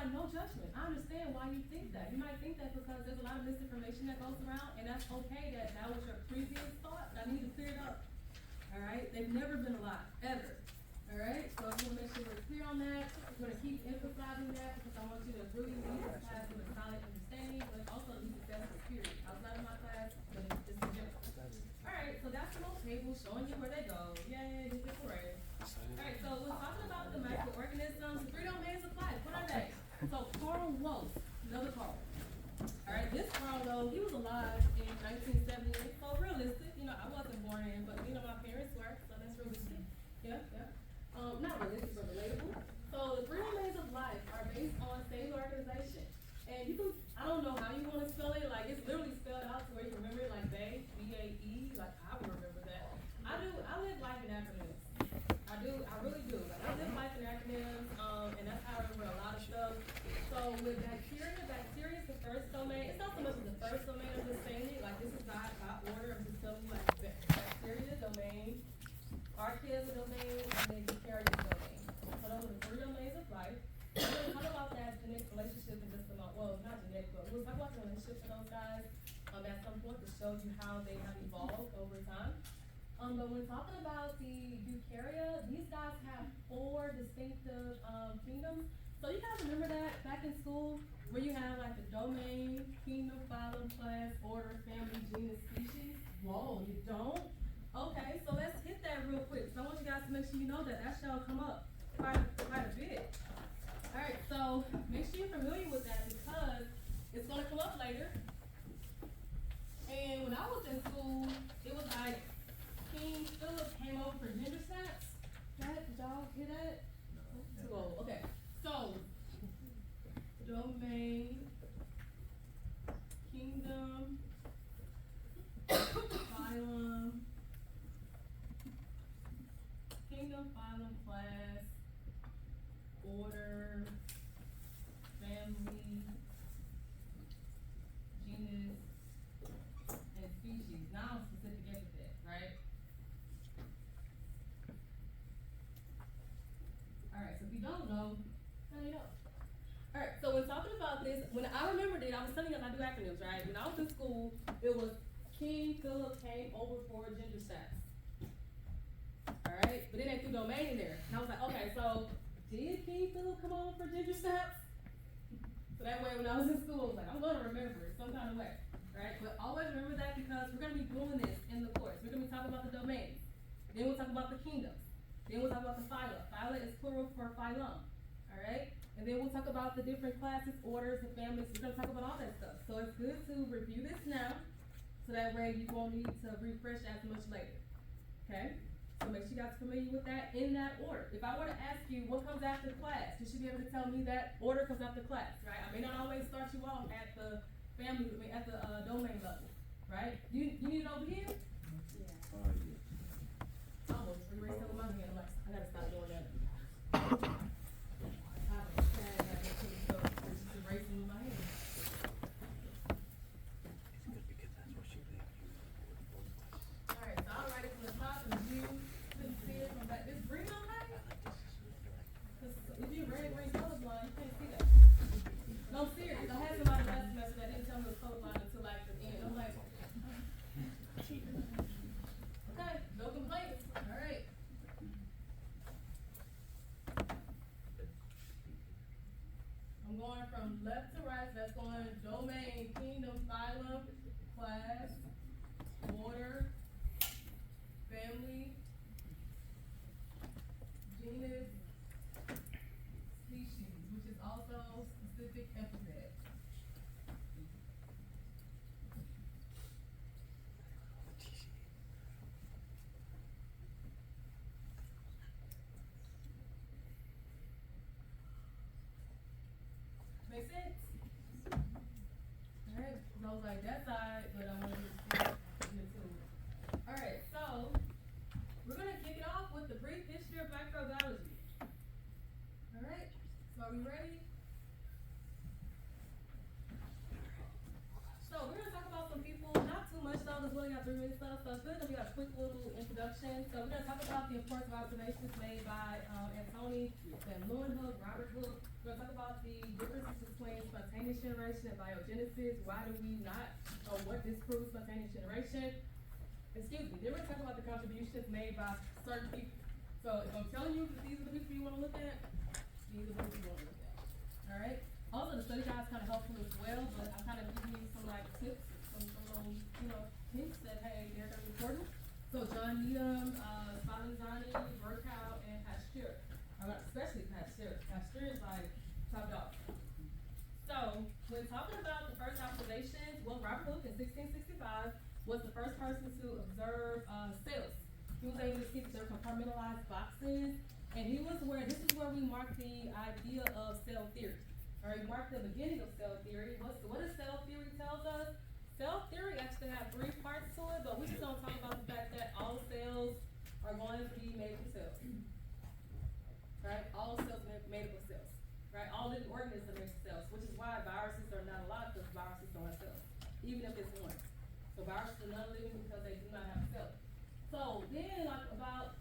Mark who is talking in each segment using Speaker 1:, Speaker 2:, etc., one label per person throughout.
Speaker 1: like, no judgment. I understand why you think that. You might think that because there's a lot of misinformation that goes around, and that's okay that that was your previous thought, but I need to clear it up. Alright? They've never been a lie, ever. Alright? So I just wanna make sure we're clear on that. We're gonna keep emphasizing that because I want you to really leave this class with a solid understanding, but also leave the best period. Outside of my class, but just in general. Alright, so that's the little table showing you where they go. Yay, hit the parade. Alright, so we're talking about the microorganisms, the three domains of life. What are they? So Carl Woese, another Carl. Alright, this Carl though, he was alive in 1978, so realistic. You know, I wasn't born in, but you know, my parents were, so that's realistic. Yeah, yeah. Not realistic, but relatable. So the three domains of life are based on cellular organization. And you can, I don't know how you wanna spell it, like it's literally spelled out to where you remember it, like BAE, B-A-E, like I would remember that. I live life in acronyms. I really do. Like, I live life in acronyms, and that's how I remember a lot of stuff. So with bacteria is the first domain. It's not so much the first domain, I'm just saying it, like this is not by order, I'm just telling you like bacteria domain, archaea is a domain, and then eukarya is a domain. So those are the three domains of life. We're gonna talk about that genetic relationship in just a moment. Well, not genetic, but we'll talk about the relationship of those guys at some point to show you how they have evolved over time. But when talking about the eukarya, these guys have 4 distinctive kingdoms. So you guys remember that back in school where you have like the domain, kingdom, phylum, class, order, family, genus, species? Whoa, you don't? Okay, so let's hit that real quick. So I want you guys to make sure you know that shall come up quite a bit. Alright, so make sure you're familiar with that because it's gonna come up later. And when I was in school, it was like King Philip came over for gender snaps. Did y'all hear that? No. Too old. Okay. So, domain, kingdom, phylum, class, order, family, genus, and species. Now I'm specific epithet, right? Alright, so if you don't know, now you know. Alright, so when talking about this, when I remembered it, I was telling you I do acronyms, right? When I was in school, it was King Philip came over for gender stats. Alright, but then they threw domain in there. And I was like, okay, so did King Philip come over for gender stats? So that way when I was in school, I was like, I'm gonna remember it some kind of way. Right? But always remember that because we're gonna be doing this in the course. We're gonna be talking about the domains. Then we'll talk about the kingdoms. Then we'll talk about the phyla. Phyla is plural for phylum. Alright? And then we'll talk about the different classes, orders, and families. We're gonna talk about all that stuff. So it's good to review this now, so that way you won't need to refresh as much later. Okay? So make sure you guys are familiar with that in that order. If I were to ask you what comes after class, you should be able to tell me that order comes after class, right? I may not always start you off at the domain level, right? You need it over here? Yeah. I almost erased it with my hand. I'm like, I gotta stop doing that. Erasing with my hand. Alright, so I'll write it from the top and you couldn't see it from back. This green okay? Cause if you're green colorblind, you can't see that. No, I'm serious. I had somebody last semester that didn't tell me it was colorblind until like the end. I'm like, okay, no complaints. Alright. I'm going from left to right, so that's going domain, kingdom, phylum, class, order, family, genus, species, which is also specific epithet. Make sense? Alright, so I was like that side, but I want to do it too. Alright, so we're gonna kick it off with the brief history of microbiology. Alright, so are we ready? So we're gonna talk about some people, not too much though, because we only got 3 minutes left, so it's good that we got a quick little introduction. So we're gonna talk about the importance of observations made by Antony Van Leeuwenhoek, Robert Hooke. We're gonna talk about the different spontaneous generation and biogenesis. Why do we not, or what disproves spontaneous generation? Excuse me, then we're talking about the contributions made by certain people. So if I'm telling you that these are the people you wanna look at, these are the people you wanna look at, alright? Also, the study guide is kinda helpful as well, but I'm kinda giving you some like tips, some little, hints that, hey, they're gonna be important. So John Needham, Spallanzani, Burkow, and Pasteur. Especially Pasteur. Pasteur is like top dog. So, when talking about the first observations, well, Robert Hooke in 1665 was the first person to observe cells. He was able to see that they're compartmentalized boxes, and this is where we mark the idea of cell theory. Or we mark the beginning of cell theory. What does cell theory tells us? Cell theory actually has 3 parts to it, but we're just gonna talk about the fact that all cells are going to be made of cells. Right? All cells are made up of cells. Right? All living organisms are made of cells, which is why viruses are not allowed, because viruses don't have cells, even if it's one. So viruses are not living because they do not have cells. So then, like around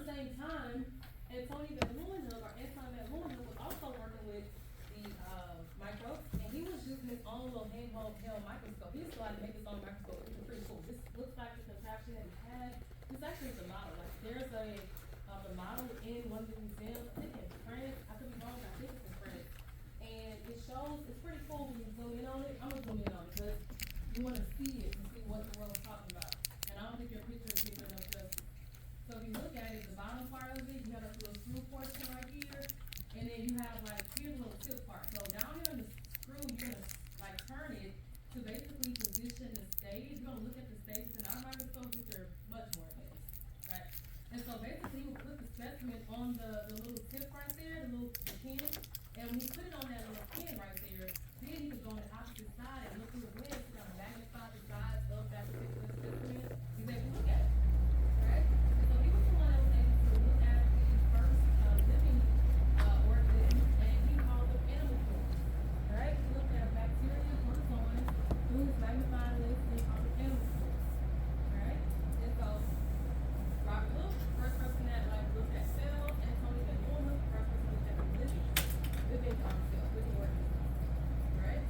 Speaker 1: the same time, Antoine Van Leeuwenhoek was also working with the microbes, and he was using his own little handheld microscope. He was allowed to make his own microscope, which is pretty cool. This looks like the contraption that he had. This actually is a model. Like there's a model in one of the museums, I think in France. I could be wrong, but I think it's in France. And it shows, it's pretty cool when you zoom in on it. I'm gonna zoom in on it because you wanna see it and see what the world's talking about. And I don't think your picture is giving enough justice. So if you look at it, the bottom part of it, you have a little screw portion right here, and then you have like, here's a little tip part. So down here on the screw, you're gonna like turn it to basically position the stage. You're gonna look at the stages in our microscopes, which are much more advanced, right? And so basically, you would put the specimen on the little tip right there, the little pin, and when you put it on that little pin right there, then you can go on the opposite side and look through the lens to kind of magnify the size of that particular specimen. He's able to look at it, right? And so he was the one that was able to look at the first living organism, and he called them animal foods, right? He looked at bacteria, protozoans, through his magnifying lens, and he called them animal foods, right? And so Robert Hooke, first person that like looked at cells, and Antoine Van Leeuwenhoek, first person looked at the living cells, living organisms, right?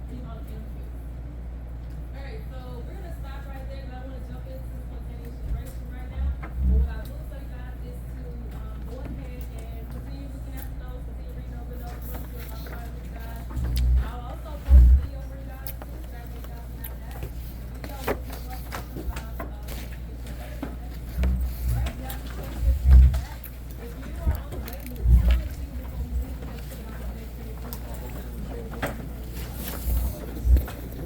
Speaker 1: He called them animal foods. Alright, so we're gonna stop right there, because I wanna jump into spontaneous generation right now. But what I will say, guys, is to go ahead and continue looking at the notes, continue reading over the notes, once we'll talk about it with you guys. I'll also post a video for you guys too, so that way you guys can have that. The video will be us talking about spontaneous generation. Right, you have to show this and that. If you are on the waiting list, some of you before we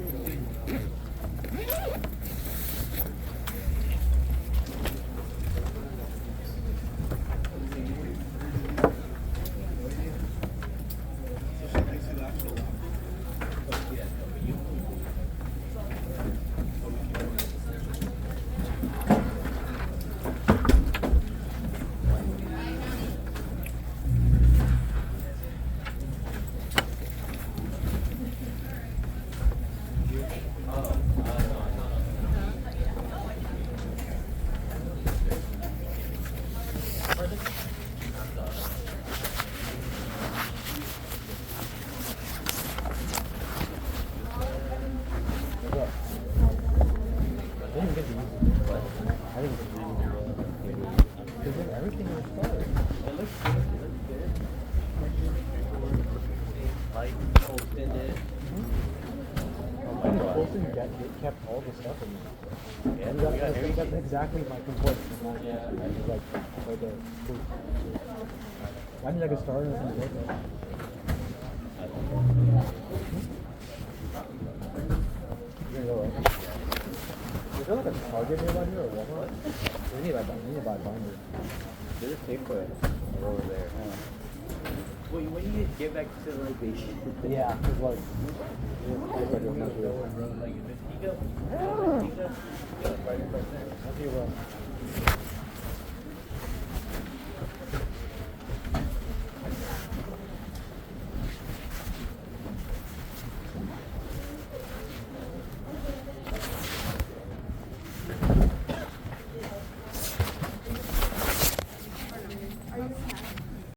Speaker 1: leave, make sure you have make sure you put that.
Speaker 2: Everything was fine. It looks good. It looks good. Like, opened it.
Speaker 3: Colton kept all the stuff in there.
Speaker 2: Yeah,
Speaker 3: We got exactly my complaint.
Speaker 2: Yeah.
Speaker 3: Like the I need like a starter or something like that. You're gonna go right? Is there like a Target nearby here or Walmart? We need to buy a binder.
Speaker 2: There's a tape for it over there. Wait, when you get back to civilization?
Speaker 3: Yeah, it's like
Speaker 2: Like, he go right there.
Speaker 3: I'll see you around.